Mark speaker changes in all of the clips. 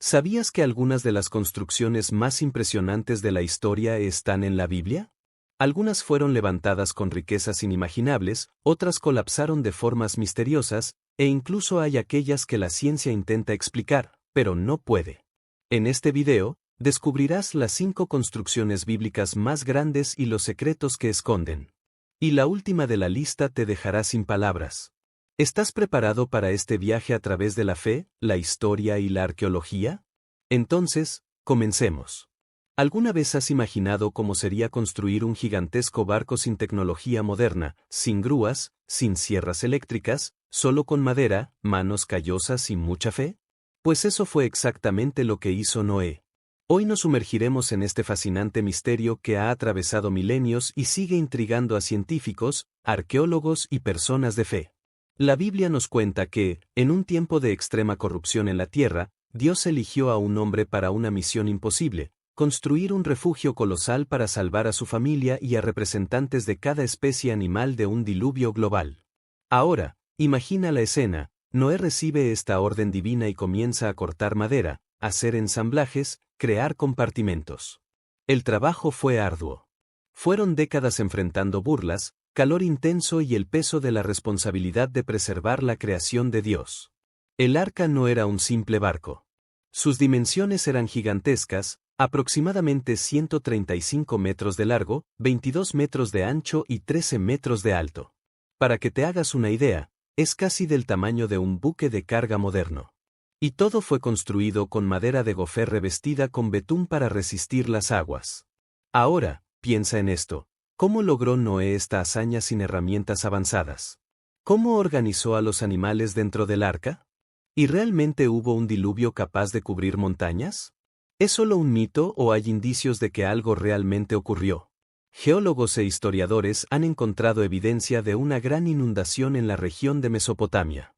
Speaker 1: ¿Sabías que algunas de las construcciones más impresionantes de la historia están en la Biblia? Algunas fueron levantadas con riquezas inimaginables, otras colapsaron de formas misteriosas, e incluso hay aquellas que la ciencia intenta explicar, pero no puede. En este video, descubrirás las 5 construcciones bíblicas más grandes y los secretos que esconden. Y la última de la lista te dejará sin palabras. ¿Estás preparado para este viaje a través de la fe, la historia y la arqueología? Entonces, comencemos. ¿Alguna vez has imaginado cómo sería construir un gigantesco barco sin tecnología moderna, sin grúas, sin sierras eléctricas, solo con madera, manos callosas y mucha fe? Pues eso fue exactamente lo que hizo Noé. Hoy nos sumergiremos en este fascinante misterio que ha atravesado milenios y sigue intrigando a científicos, arqueólogos y personas de fe. La Biblia nos cuenta que, en un tiempo de extrema corrupción en la tierra, Dios eligió a un hombre para una misión imposible: construir un refugio colosal para salvar a su familia y a representantes de cada especie animal de un diluvio global. Ahora, imagina la escena: Noé recibe esta orden divina y comienza a cortar madera, hacer ensamblajes, crear compartimentos. El trabajo fue arduo. Fueron décadas enfrentando burlas, calor intenso y el peso de la responsabilidad de preservar la creación de Dios. El arca no era un simple barco. Sus dimensiones eran gigantescas, aproximadamente 135 metros de largo, 22 metros de ancho y 13 metros de alto. Para que te hagas una idea, es casi del tamaño de un buque de carga moderno. Y todo fue construido con madera de gofер revestida con betún para resistir las aguas. Ahora, piensa en esto: ¿cómo logró Noé esta hazaña sin herramientas avanzadas? ¿Cómo organizó a los animales dentro del arca? ¿Y realmente hubo un diluvio capaz de cubrir montañas? ¿Es solo un mito o hay indicios de que algo realmente ocurrió? Geólogos e historiadores han encontrado evidencia de una gran inundación en la región de Mesopotamia.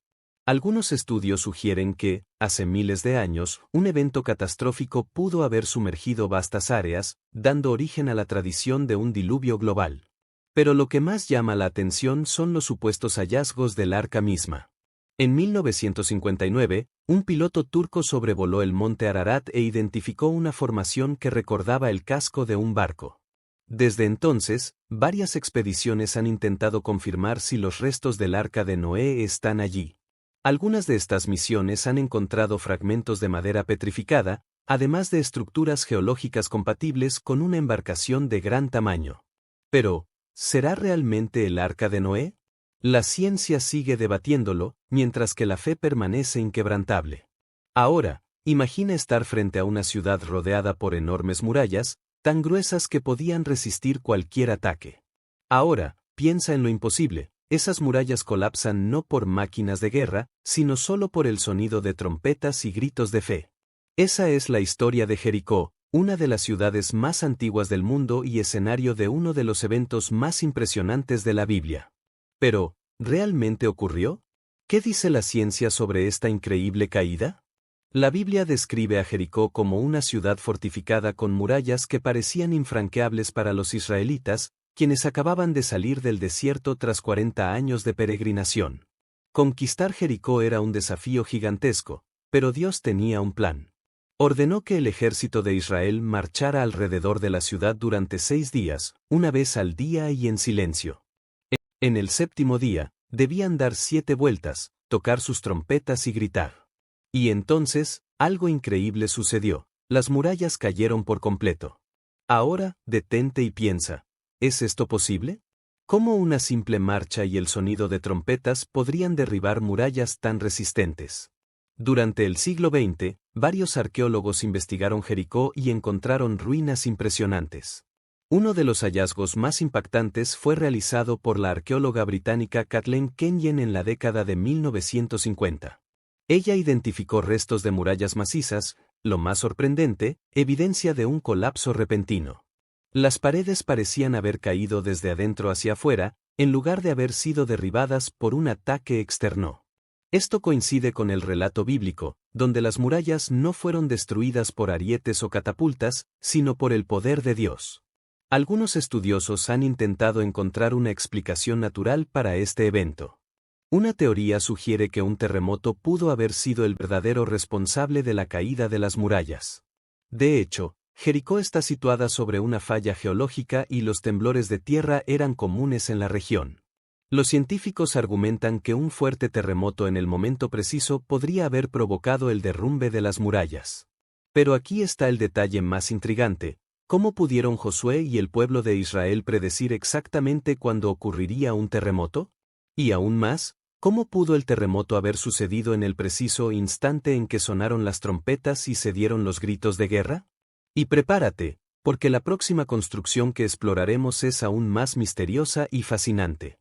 Speaker 1: Algunos estudios sugieren que, hace miles de años, un evento catastrófico pudo haber sumergido vastas áreas, dando origen a la tradición de un diluvio global. Pero lo que más llama la atención son los supuestos hallazgos del arca misma. En 1959, un piloto turco sobrevoló el monte Ararat e identificó una formación que recordaba el casco de un barco. Desde entonces, varias expediciones han intentado confirmar si los restos del arca de Noé están allí. Algunas de estas misiones han encontrado fragmentos de madera petrificada, además de estructuras geológicas compatibles con una embarcación de gran tamaño. Pero, ¿será realmente el arca de Noé? La ciencia sigue debatiéndolo, mientras que la fe permanece inquebrantable. Ahora, imagina estar frente a una ciudad rodeada por enormes murallas, tan gruesas que podían resistir cualquier ataque. Ahora, piensa en lo imposible: esas murallas colapsan no por máquinas de guerra, sino solo por el sonido de trompetas y gritos de fe. Esa es la historia de Jericó, una de las ciudades más antiguas del mundo y escenario de uno de los eventos más impresionantes de la Biblia. Pero, ¿realmente ocurrió? ¿Qué dice la ciencia sobre esta increíble caída? La Biblia describe a Jericó como una ciudad fortificada con murallas que parecían infranqueables para los israelitas, quienes acababan de salir del desierto tras 40 años de peregrinación. Conquistar Jericó era un desafío gigantesco, pero Dios tenía un plan. Ordenó que el ejército de Israel marchara alrededor de la ciudad durante 6 días, una vez al día y en silencio. En el séptimo día, debían dar 7 vueltas, tocar sus trompetas y gritar. Y entonces, algo increíble sucedió: las murallas cayeron por completo. Ahora, detente y piensa: ¿es esto posible? ¿Cómo una simple marcha y el sonido de trompetas podrían derribar murallas tan resistentes? Durante el siglo XX, varios arqueólogos investigaron Jericó y encontraron ruinas impresionantes. Uno de los hallazgos más impactantes fue realizado por la arqueóloga británica Kathleen Kenyon en la década de 1950. Ella identificó restos de murallas macizas, lo más sorprendente, evidencia de un colapso repentino. Las paredes parecían haber caído desde adentro hacia afuera, en lugar de haber sido derribadas por un ataque externo. Esto coincide con el relato bíblico, donde las murallas no fueron destruidas por arietes o catapultas, sino por el poder de Dios. Algunos estudiosos han intentado encontrar una explicación natural para este evento. Una teoría sugiere que un terremoto pudo haber sido el verdadero responsable de la caída de las murallas. De hecho, Jericó está situada sobre una falla geológica y los temblores de tierra eran comunes en la región. Los científicos argumentan que un fuerte terremoto en el momento preciso podría haber provocado el derrumbe de las murallas. Pero aquí está el detalle más intrigante: ¿cómo pudieron Josué y el pueblo de Israel predecir exactamente cuándo ocurriría un terremoto? Y aún más, ¿cómo pudo el terremoto haber sucedido en el preciso instante en que sonaron las trompetas y se dieron los gritos de guerra? Y prepárate, porque la próxima construcción que exploraremos es aún más misteriosa y fascinante.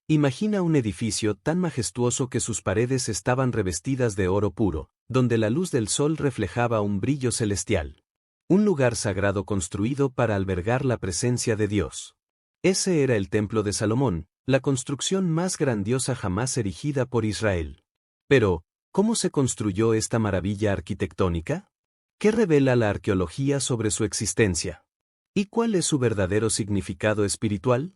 Speaker 1: Imagina un edificio tan majestuoso que sus paredes estaban revestidas de oro puro, donde la luz del sol reflejaba un brillo celestial. Un lugar sagrado construido para albergar la presencia de Dios. Ese era el Templo de Salomón, la construcción más grandiosa jamás erigida por Israel. Pero, ¿cómo se construyó esta maravilla arquitectónica? ¿Qué revela la arqueología sobre su existencia? ¿Y cuál es su verdadero significado espiritual?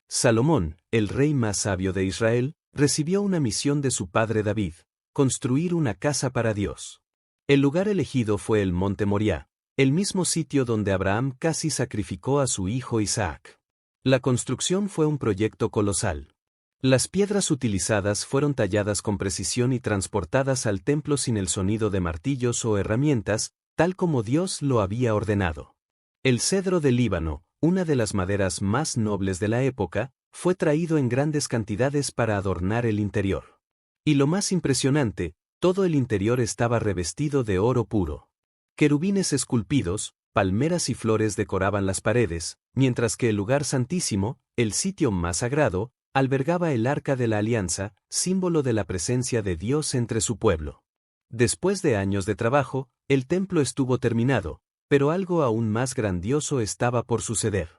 Speaker 1: Salomón, el rey más sabio de Israel, recibió una misión de su padre David: construir una casa para Dios. El lugar elegido fue el monte Moriah, el mismo sitio donde Abraham casi sacrificó a su hijo Isaac. La construcción fue un proyecto colosal. Las piedras utilizadas fueron talladas con precisión y transportadas al templo sin el sonido de martillos o herramientas, tal como Dios lo había ordenado. El cedro del Líbano, una de las maderas más nobles de la época, fue traído en grandes cantidades para adornar el interior. Y lo más impresionante, todo el interior estaba revestido de oro puro. Querubines esculpidos, palmeras y flores decoraban las paredes, mientras que el lugar santísimo, el sitio más sagrado, albergaba el Arca de la Alianza, símbolo de la presencia de Dios entre su pueblo. Después de años de trabajo, el templo estuvo terminado, pero algo aún más grandioso estaba por suceder.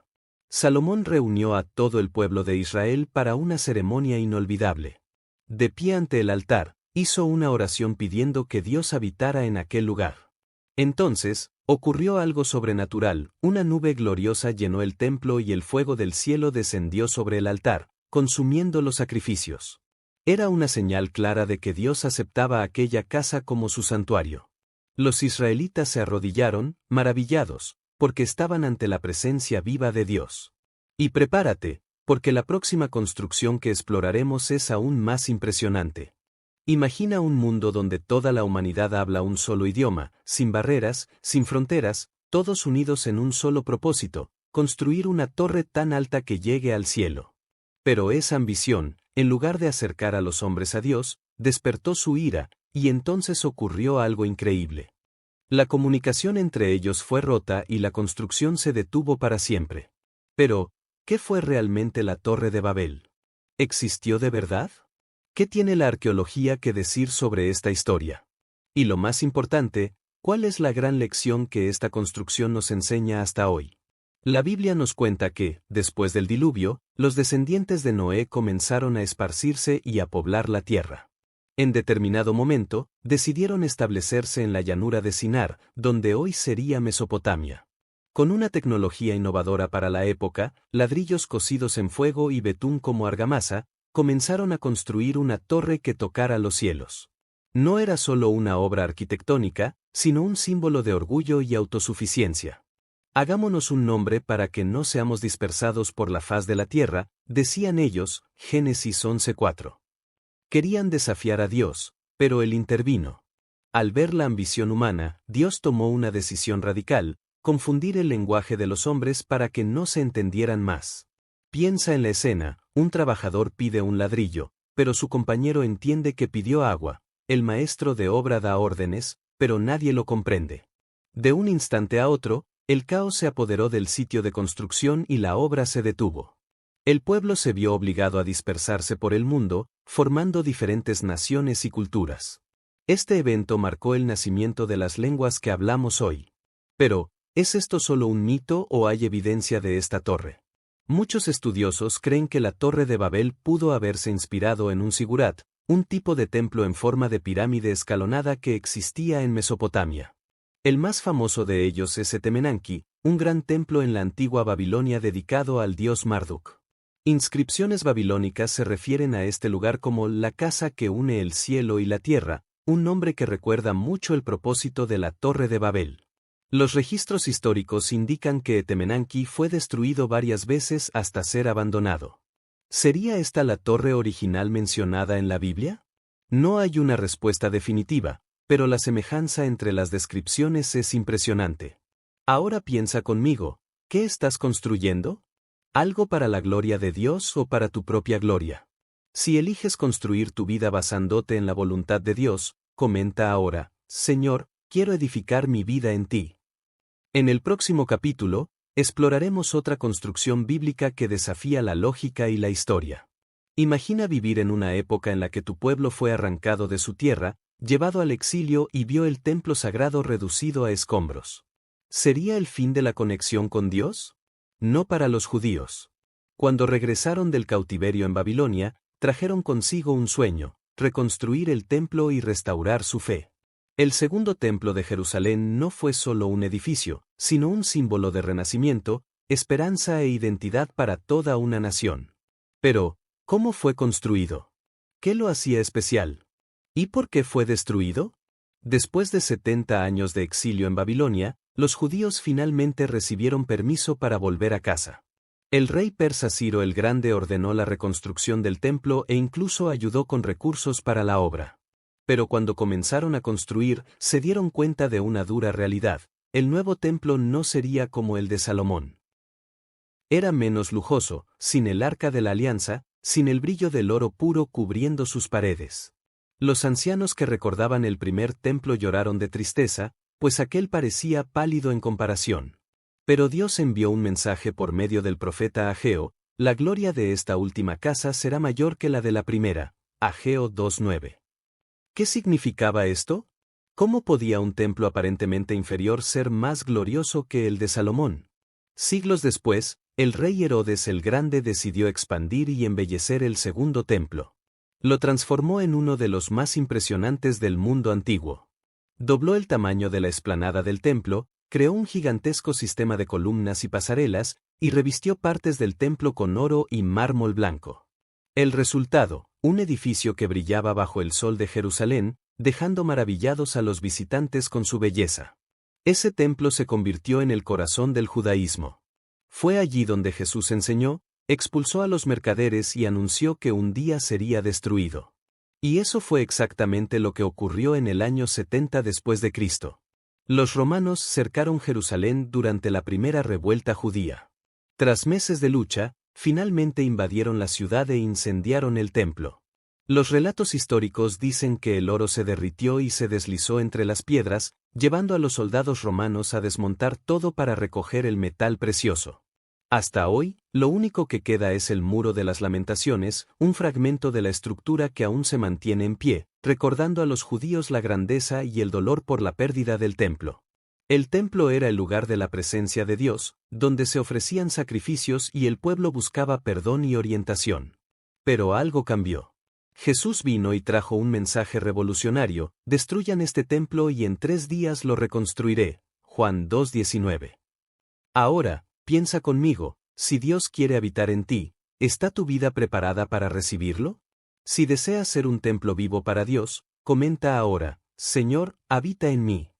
Speaker 1: Salomón reunió a todo el pueblo de Israel para una ceremonia inolvidable. De pie ante el altar, hizo una oración pidiendo que Dios habitara en aquel lugar. Entonces, ocurrió algo sobrenatural: una nube gloriosa llenó el templo y el fuego del cielo descendió sobre el altar, consumiendo los sacrificios. Era una señal clara de que Dios aceptaba aquella casa como su santuario. Los israelitas se arrodillaron, maravillados, porque estaban ante la presencia viva de Dios. Y prepárate, porque la próxima construcción que exploraremos es aún más impresionante. Imagina un mundo donde toda la humanidad habla un solo idioma, sin barreras, sin fronteras, todos unidos en un solo propósito: construir una torre tan alta que llegue al cielo. Pero esa ambición, en lugar de acercar a los hombres a Dios, despertó su ira, y entonces ocurrió algo increíble. La comunicación entre ellos fue rota y la construcción se detuvo para siempre. Pero, ¿qué fue realmente la Torre de Babel? ¿Existió de verdad? ¿Qué tiene la arqueología que decir sobre esta historia? Y lo más importante, ¿cuál es la gran lección que esta construcción nos enseña hasta hoy? La Biblia nos cuenta que, después del diluvio, los descendientes de Noé comenzaron a esparcirse y a poblar la tierra. En determinado momento, decidieron establecerse en la llanura de Sinar, donde hoy sería Mesopotamia. Con una tecnología innovadora para la época, ladrillos cocidos en fuego y betún como argamasa, comenzaron a construir una torre que tocara los cielos. No era solo una obra arquitectónica, sino un símbolo de orgullo y autosuficiencia. Hagámonos un nombre para que no seamos dispersados por la faz de la tierra, decían ellos, Génesis 11:4. Querían desafiar a Dios, pero Él intervino. Al ver la ambición humana, Dios tomó una decisión radical: confundir el lenguaje de los hombres para que no se entendieran más. Piensa en la escena: un trabajador pide un ladrillo, pero su compañero entiende que pidió agua. El maestro de obra da órdenes, pero nadie lo comprende. De un instante a otro, el caos se apoderó del sitio de construcción y la obra se detuvo. El pueblo se vio obligado a dispersarse por el mundo, formando diferentes naciones y culturas. Este evento marcó el nacimiento de las lenguas que hablamos hoy. Pero, ¿es esto solo un mito o hay evidencia de esta torre? Muchos estudiosos creen que la Torre de Babel pudo haberse inspirado en un zigurat, un tipo de templo en forma de pirámide escalonada que existía en Mesopotamia. El más famoso de ellos es Etemenanki, un gran templo en la antigua Babilonia dedicado al dios Marduk. Inscripciones babilónicas se refieren a este lugar como la casa que une el cielo y la tierra, un nombre que recuerda mucho el propósito de la Torre de Babel. Los registros históricos indican que Etemenanki fue destruido varias veces hasta ser abandonado. ¿Sería esta la torre original mencionada en la Biblia? No hay una respuesta definitiva, pero la semejanza entre las descripciones es impresionante. Ahora piensa conmigo, ¿qué estás construyendo? ¿Algo para la gloria de Dios o para tu propia gloria? Si eliges construir tu vida basándote en la voluntad de Dios, comenta ahora, Señor, quiero edificar mi vida en ti. En el próximo capítulo, exploraremos otra construcción bíblica que desafía la lógica y la historia. Imagina vivir en una época en la que tu pueblo fue arrancado de su tierra, llevado al exilio y vio el templo sagrado reducido a escombros. ¿Sería el fin de la conexión con Dios? No para los judíos. Cuando regresaron del cautiverio en Babilonia, trajeron consigo un sueño, reconstruir el templo y restaurar su fe. El segundo templo de Jerusalén no fue solo un edificio, sino un símbolo de renacimiento, esperanza e identidad para toda una nación. Pero, ¿cómo fue construido? ¿Qué lo hacía especial? ¿Y por qué fue destruido? Después de 70 años de exilio en Babilonia, los judíos finalmente recibieron permiso para volver a casa. El rey persa Ciro el Grande ordenó la reconstrucción del templo e incluso ayudó con recursos para la obra. Pero cuando comenzaron a construir, se dieron cuenta de una dura realidad: el nuevo templo no sería como el de Salomón. Era menos lujoso, sin el arca de la alianza, sin el brillo del oro puro cubriendo sus paredes. Los ancianos que recordaban el primer templo lloraron de tristeza, pues aquel parecía pálido en comparación. Pero Dios envió un mensaje por medio del profeta Ageo: la gloria de esta última casa será mayor que la de la primera. Ageo 2:9. ¿Qué significaba esto? ¿Cómo podía un templo aparentemente inferior ser más glorioso que el de Salomón? Siglos después, el rey Herodes el Grande decidió expandir y embellecer el segundo templo. Lo transformó en uno de los más impresionantes del mundo antiguo. Dobló el tamaño de la explanada del templo, creó un gigantesco sistema de columnas y pasarelas, y revistió partes del templo con oro y mármol blanco. El resultado, un edificio que brillaba bajo el sol de Jerusalén, dejando maravillados a los visitantes con su belleza. Ese templo se convirtió en el corazón del judaísmo. Fue allí donde Jesús enseñó, expulsó a los mercaderes y anunció que un día sería destruido. Y eso fue exactamente lo que ocurrió en el año 70 después de Cristo. Los romanos cercaron Jerusalén durante la primera revuelta judía. Tras meses de lucha, finalmente invadieron la ciudad e incendiaron el templo. Los relatos históricos dicen que el oro se derritió y se deslizó entre las piedras, llevando a los soldados romanos a desmontar todo para recoger el metal precioso. Hasta hoy, lo único que queda es el Muro de las Lamentaciones, un fragmento de la estructura que aún se mantiene en pie, recordando a los judíos la grandeza y el dolor por la pérdida del templo. El templo era el lugar de la presencia de Dios, donde se ofrecían sacrificios y el pueblo buscaba perdón y orientación. Pero algo cambió. Jesús vino y trajo un mensaje revolucionario: destruyan este templo y en 3 días lo reconstruiré. Juan 2:19. Ahora, piensa conmigo, si Dios quiere habitar en ti, ¿está tu vida preparada para recibirlo? Si deseas ser un templo vivo para Dios, comenta ahora: Señor, habita en mí.